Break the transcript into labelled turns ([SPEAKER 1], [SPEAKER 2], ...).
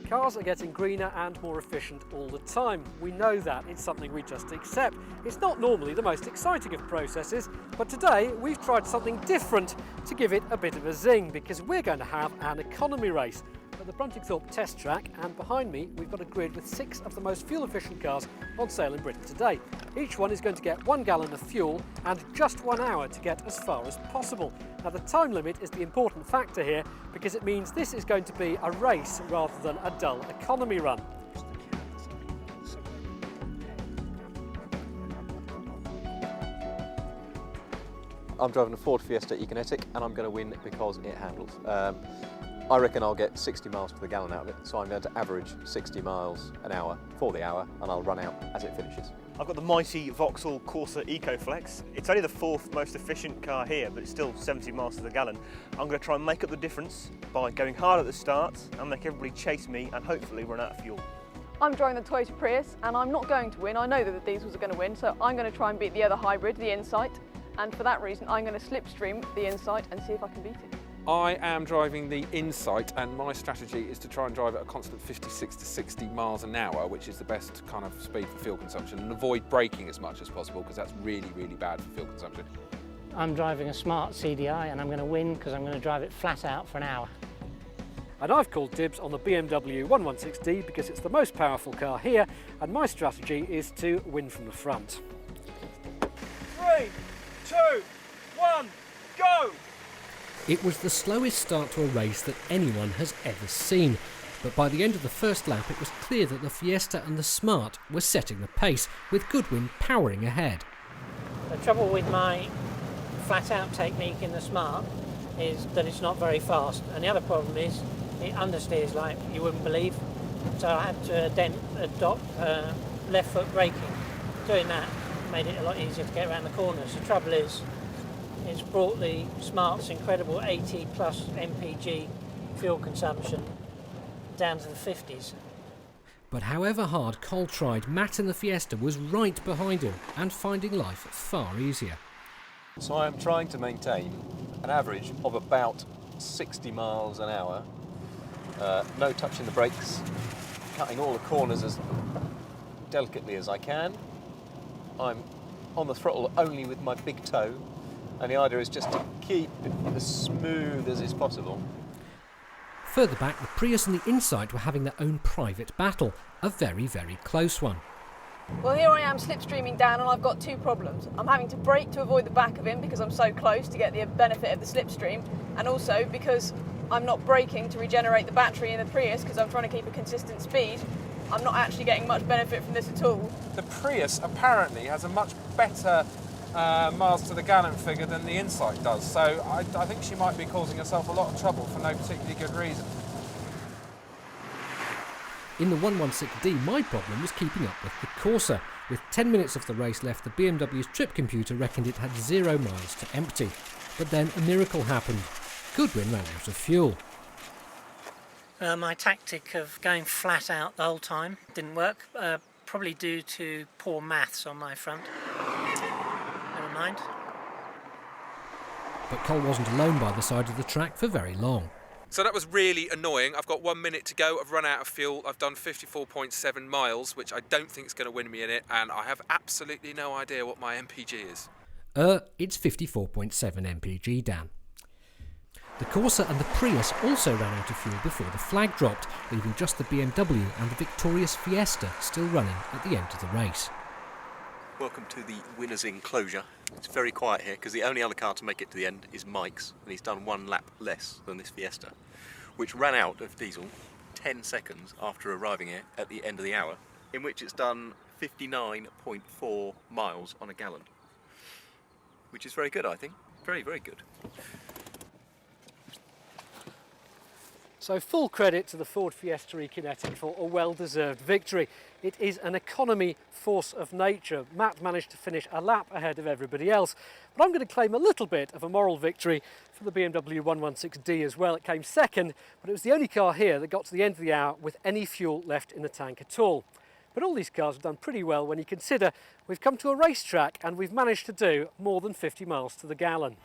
[SPEAKER 1] Cars are getting greener and more efficient all the time. We know that, it's something we just accept. It's not normally the most exciting of processes, but today we've tried something different to give it a bit of a zing, because we're going to have an economy race at the Bruntingthorpe test track, and behind me we've got a grid with 6 of the most fuel efficient cars on sale in Britain today. Each one is going to get 1 gallon of fuel and just 1 hour to get as far as possible. Now the time limit is the important factor here, because it means this is going to be a race rather than a dull economy run.
[SPEAKER 2] I'm driving a Ford Fiesta Econetic and I'm going to win because it handles. I reckon I'll get 60 miles to the gallon out of it, so I'm going to average 60 miles an hour for the hour, and I'll run out as it finishes.
[SPEAKER 3] I've got the mighty Vauxhall Corsa EcoFlex. It's only the 4th most efficient car here, but it's still 70 miles to the gallon. I'm going to try and make up the difference by going hard at the start and make everybody chase me and hopefully run out of fuel.
[SPEAKER 4] I'm driving the Toyota Prius and I'm not going to win. I know that the diesels are going to win, so I'm going to try and beat the other hybrid, the Insight, and for that reason I'm going to slipstream the Insight and see if I can beat it.
[SPEAKER 5] I am driving the Insight, and my strategy is to try and drive at a constant 56 to 60 miles an hour, which is the best kind of speed for fuel consumption, and avoid braking as much as possible, because that's really, really bad for fuel consumption.
[SPEAKER 6] I'm driving a smart CDI and I'm going to win because I'm going to drive it flat out for an hour.
[SPEAKER 1] And I've called dibs on the BMW 116D because it's the most powerful car here, and my strategy is to win from the front.
[SPEAKER 3] 3, 2, 1, go!
[SPEAKER 1] It was the slowest start to a race that anyone has ever seen, but by the end of the first lap it was clear that the Fiesta and the Smart were setting the pace, with Goodwin powering ahead.
[SPEAKER 6] The trouble with my flat out technique in the Smart is that it's not very fast, and the other problem is it understeers like you wouldn't believe, so I had to adopt left foot braking. Doing that made it a lot easier to get around the corners. The trouble is it's brought the Smart's incredible 80 plus mpg fuel consumption down to the 50s.
[SPEAKER 1] But however hard Cole tried, Matt in the Fiesta was right behind him and finding life far easier.
[SPEAKER 2] So I'm trying to maintain an average of about 60 miles an hour, no touching the brakes, cutting all the corners as delicately as I can. I'm on the throttle only with my big toe, and the idea is just to keep it as smooth as is possible.
[SPEAKER 1] Further back, the Prius and the Insight were having their own private battle, a very, very close one.
[SPEAKER 4] Well, here I am slipstreaming down and I've got 2 problems. I'm having to brake to avoid the back of him because I'm so close to get the benefit of the slipstream, and also because I'm not braking to regenerate the battery in the Prius because I'm trying to keep a consistent speed. I'm not actually getting much benefit from this at all.
[SPEAKER 5] The Prius apparently has a much better miles to the gallon figure than the Insight does, so I think she might be causing herself a lot of trouble for no particularly good reason.
[SPEAKER 1] In the 116D, my problem was keeping up with the Corsa. With 10 minutes of the race left, the BMW's trip computer reckoned it had 0 miles to empty. But then a miracle happened. Goodwin ran out of fuel.
[SPEAKER 6] My tactic of going flat out the whole time didn't work, probably due to poor maths on my front. Never mind.
[SPEAKER 1] But Cole wasn't alone by the side of the track for very long.
[SPEAKER 5] So that was really annoying. I've got 1 minute to go. I've run out of fuel. I've done 54.7 miles, which I don't think is going to win me in it, and I have absolutely no idea what my MPG is.
[SPEAKER 1] It's 54.7 mpg, Dan. The Corsa and the Prius also ran out of fuel before the flag dropped, leaving just the BMW and the victorious Fiesta still running at the end of the race.
[SPEAKER 2] Welcome to the winner's enclosure. It's very quiet here because the only other car to make it to the end is Mike's, and he's done 1 lap less than this Fiesta, which ran out of diesel 10 seconds after arriving here at the end of the hour, in which it's done 59.4 miles on a gallon, which is very good, I think. Very, very good.
[SPEAKER 1] So full credit to the Ford Fiesta Econetic for a well-deserved victory. It is an economy force of nature. Matt managed to finish a lap ahead of everybody else. But I'm going to claim a little bit of a moral victory for the BMW 116D as well. It came second, but it was the only car here that got to the end of the hour with any fuel left in the tank at all. But all these cars have done pretty well when you consider we've come to a racetrack and we've managed to do more than 50 miles to the gallon.